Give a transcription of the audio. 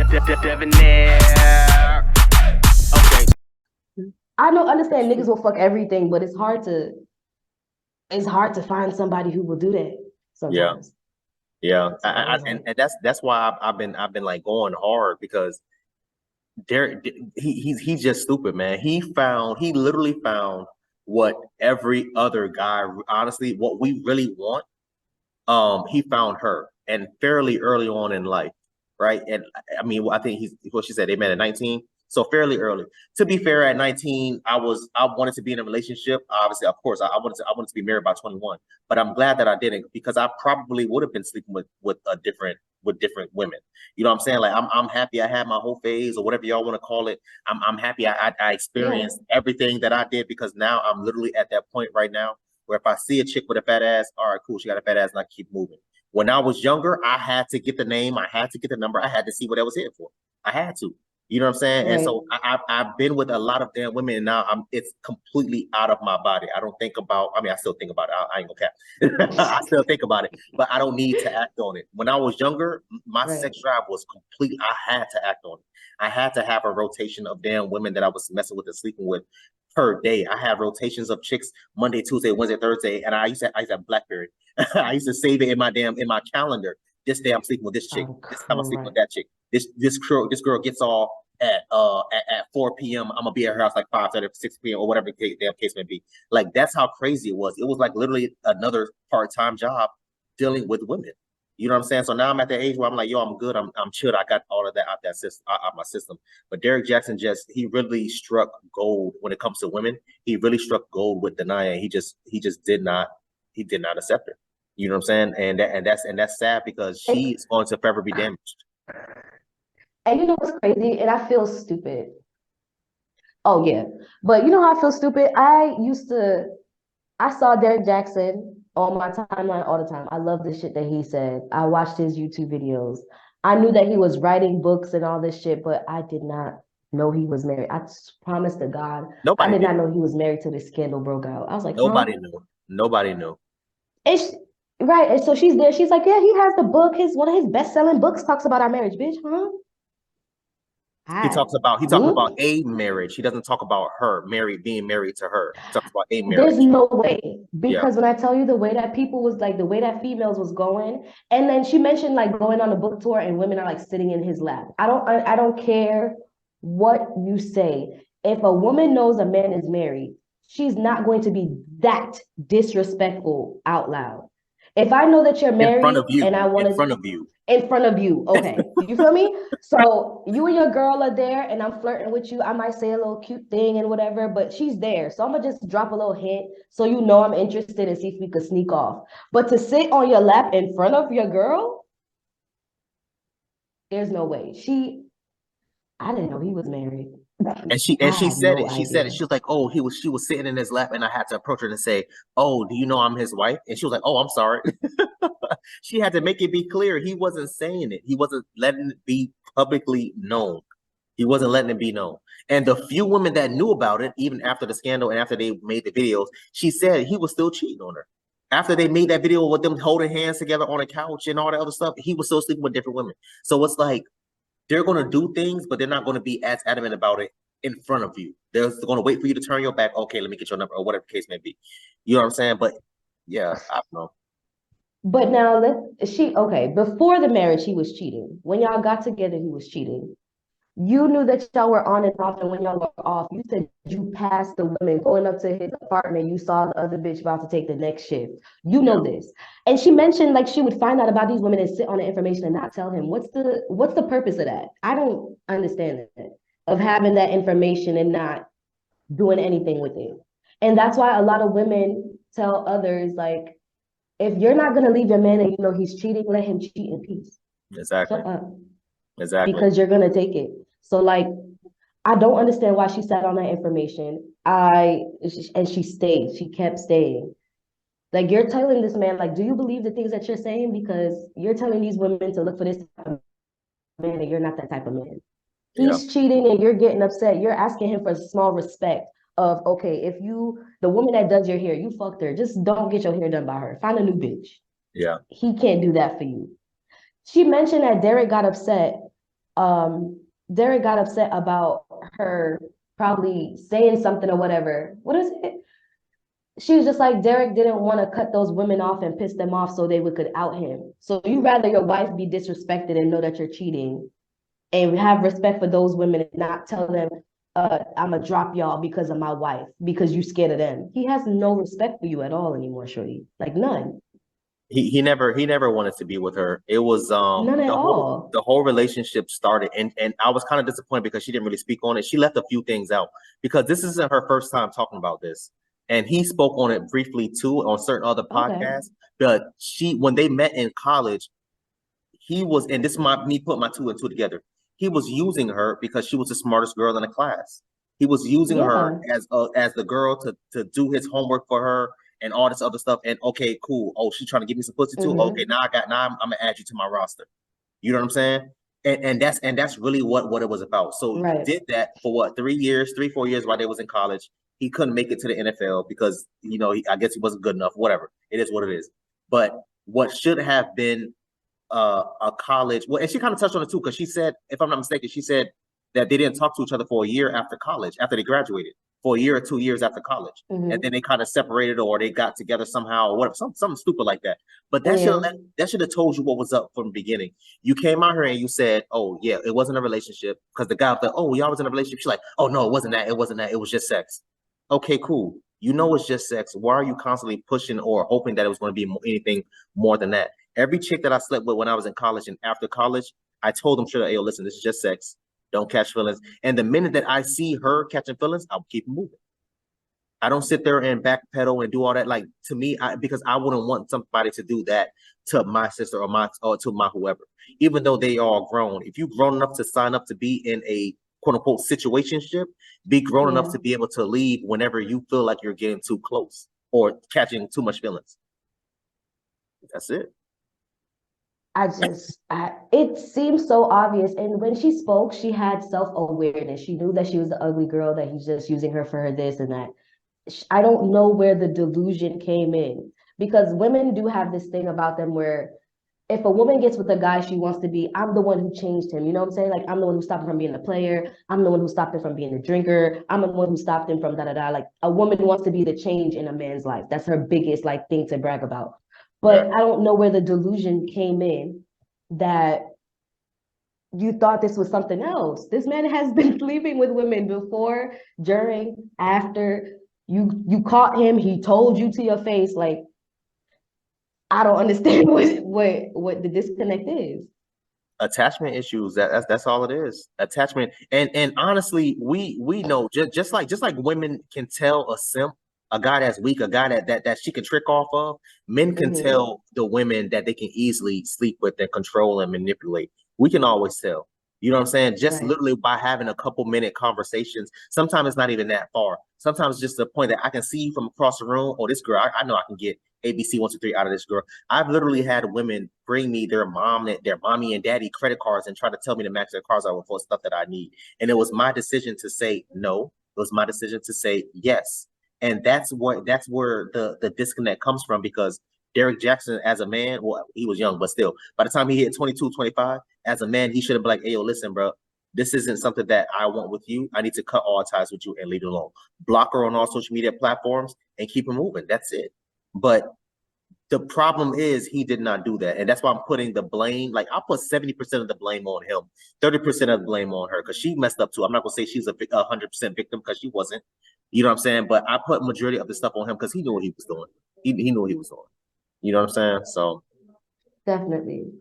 Debonair. Okay. I don't understand niggas will fuck everything, but it's hard to find somebody who will do that Yeah, sometimes. yeah, So I was and like, that's why I've been like going hard because Derrick, he's just stupid, man. He literally found what every other guy, honestly, what we really want. He found her, and fairly early on in life, right? And I mean, I think he's what she said. They met at 19, so fairly early. To be fair, at 19, I wanted to be in a relationship. Obviously, of course, I wanted to be married by 21. But I'm glad that I didn't because I probably would have been sleeping with different women. You know what I'm saying? Like I'm happy I had my whole phase or whatever y'all want to call it. I'm happy I yeah, experienced everything that I did because now I'm literally at that point right now where if I see a chick with a fat ass, all right, cool, she got a fat ass, and I keep moving. When I was younger, I had to get the name, I had to get the number, I had to see what I was here for. I had to. You know what I'm saying? And right. so I've been with a lot of damn women, and now it's completely out of my body. I don't think about. I mean, I still think about it. I ain't gonna cap. I still think about it, but I don't need to act on it. When I was younger, my Right. sex drive was complete. I had to act on it. I had to have a rotation of damn women that I was messing with and sleeping with per day. I have rotations of chicks Monday, Tuesday, Wednesday, Thursday, and I used to have BlackBerry. I used to save it in my calendar. This day I'm sleeping with this chick. I'm This time I'm sleeping with crying. that chick. This girl gets all at 4 p.m. I'm gonna be at her house like 5:30, 6 p.m. or whatever the damn case may be. Like that's how crazy it was. It was like literally another part-time job dealing with women. You know what I'm saying? So now I'm at the age where I'm like, yo, I'm good. I'm chilled. I got all of that out that system, out my system. But Derrick Jaxn he really struck gold when it comes to women. He really struck gold with denying. He just did not accept her. You know what I'm saying? And that's sad because And, she is going to forever be damaged. and you know what's crazy? And I feel stupid. Oh yeah. But you know how I feel stupid? I saw Derrick Jaxn on my timeline all the time. I love the shit that he said. I watched his YouTube videos. I knew that he was writing books and all this shit, but I did not know he was married. I promise to God, I Nobody did did. not know he was married till this scandal broke out. I was like, huh? Nobody knew. Nobody knew. And she, right. And so she's there. She's like, yeah, he has the book. His one of his best-selling books talks about our marriage, bitch. Huh? Hi. He talks Hmm? about a marriage. He doesn't talk about her being married to her. He talks about a There's marriage. no way Yeah. because when I tell you the way that people was like the way that females was going, and then she mentioned like going on a book tour and women are like sitting in his lap. I don't care what you say. If a woman knows a man is married, she's not going to be that disrespectful out loud. If I know that you're In front married of and you. I want In to front of you. in front of you. Okay. You feel me? So you and your girl are there and I'm flirting with you. I might say a little cute thing and whatever, but she's there. So I'm gonna just drop a little hint so you know I'm interested and see if we could sneak off. But to sit on your lap in front of your girl, there's no way. I didn't know he was married. And I she had said no it. She said it. idea. She was like, "Oh, she was sitting in his lap, and I had to approach her and say, 'Oh, do you know I'm his wife?'" And she was like, "Oh, I'm sorry." She had to make it be clear he wasn't saying it. He wasn't letting it be publicly known. He wasn't letting it be known. And the few women that knew about it, even after the scandal and after they made the videos, she said he was still cheating on her. After they made that video with them holding hands together on a couch and all that other stuff, he was still sleeping with different women. So it's like they're going to do things, but they're not going to be as adamant about it in front of you. They're going to wait for you to turn your back. Okay, let me get your number or whatever the case may be. You know what I'm saying? But yeah, I don't know. But now okay, before the marriage, he was cheating. When y'all got together, he was cheating. You knew that y'all were on and off, and when y'all were off, you said you passed the women going up to his apartment. You saw the other bitch about to take the next shift. You Yeah, know this, and she mentioned like she would find out about these women and sit on the information and not tell him. What's the purpose of that? I don't understand that of having that information and not doing anything with it. And that's why a lot of women tell others like, if you're not gonna leave your man and you know he's cheating, let him cheat in peace. exactly, Shut up exactly. because you're gonna take it. So like I don't understand why she sat on that information. And she stayed. She kept staying. Like you're telling this man, like, do you believe the things that you're saying? Because you're telling these women to look for this type of man, and you're not that type of man. Yeah, He's cheating, and you're getting upset. You're asking him for small respect. Of okay, if you the woman that does your hair, you fucked her. Just don't get your hair done by her. Find a new bitch. yeah, He can't do that for you. She mentioned that Derrick got upset Derrick got upset about her probably saying something or whatever. What is it? She was just like, Derrick didn't want to cut those women off and piss them off so they could out him. So you rather your wife be disrespected and know that you're cheating and have respect for those women and not tell them, I'm gonna drop y'all because of my wife, because you scared of them. He has no respect for you at all anymore, shorty. Like none. He never wanted to be with her. It was None at all. the whole relationship started, and I was kind of disappointed because she didn't really speak on it. She left a few things out because this isn't her first time talking about this. And he spoke on it briefly too on certain other podcasts. But when they met in college, he was, and this is me putting my two and two together. He was using her because she was the smartest girl in the class. He was using her as the girl to do his homework for her and all this other stuff. And okay, cool. Oh, she's trying to give me some pussy too. Okay, now I'm gonna add you to my roster. You know what I'm saying? And that's really what it was about. So he did that for what, 3 years, 4 years while they was in college. He couldn't make it to the NFL because I guess he wasn't good enough. Whatever, it is what it is. But what should have been a college, well, and she kind of touched on it too because she said, if I'm not mistaken, she said that they didn't talk to each other for a year after college, after they graduated, for a year or 2 years after college, and then they kind of separated or they got together somehow or whatever, something stupid like that. But that should have told you what was up from the beginning. You came out here and you said, "Oh yeah, it wasn't a relationship," because the guy was like, "Oh, y'all was in a relationship." She's like, "Oh no, it wasn't that. It wasn't that. It was just sex." Okay, cool. You know it's just sex. Why are you constantly pushing or hoping that it was going to be anything more than that? Every chick that I slept with when I was in college and after college, I told them straight, "Hey, listen, this is just sex. Don't catch feelings." And the minute that I see her catching feelings, I'll keep moving. I don't sit there and backpedal and do all that. Like, to me, because I wouldn't want somebody to do that to my sister or to my whoever, even though they are grown. If you've grown enough to sign up to be in a quote unquote situationship, be grown enough to be able to leave whenever you feel like you're getting too close or catching too much feelings. That's it. It seems so obvious. And when she spoke, she had self-awareness. She knew that she was the ugly girl, that he's just using her for her this and that. I don't know where the delusion came in, because women do have this thing about them where if a woman gets with a guy she wants to be, I'm the one who changed him. You know what I'm saying? Like, I'm the one who stopped him from being a player. I'm the one who stopped him from being a drinker. I'm the one who stopped him from da-da-da. Like, a woman wants to be the change in a man's life. That's her biggest, like, thing to brag about. But I don't know where the delusion came in that you thought this was something else. This man has been sleeping with women before, during, after. You caught him. He told you to your face. Like, I don't understand what the disconnect is. Attachment issues. That's all it is. Attachment. And honestly, we know just like women can tell a simp, a guy that's weak, a guy that she can trick off of. Men can tell the women that they can easily sleep with and control and manipulate. We can always tell. You know what I'm saying? Just literally by having a couple minute conversations. Sometimes it's not even that far. Sometimes it's just the point that I can see you from across the room. Oh, this girl, I know I can get ABC 1, 2, 3 out of this girl. I've literally had women bring me their mommy and daddy credit cards and try to tell me to match their cards out for stuff that I need. And it was my decision to say no. It was my decision to say yes. And that's where the disconnect comes from, because Derrick Jaxn, as a man, well, he was young, but still, by the time he hit 22, 25, as a man, he should have been like, "Hey, yo, listen, bro, this isn't something that I want with you. I need to cut all ties with you and leave it alone. Block her on all social media platforms and keep it moving." That's it. But the problem is he did not do that. And that's why I'm putting the blame, like I'll put 70% of the blame on him, 30% of the blame on her, because she messed up too. I'm not gonna say she's a 100% victim, because she wasn't. You know what I'm saying? But I put majority of the stuff on him because he knew what he was doing. He knew what he was doing. You know what I'm saying? So definitely.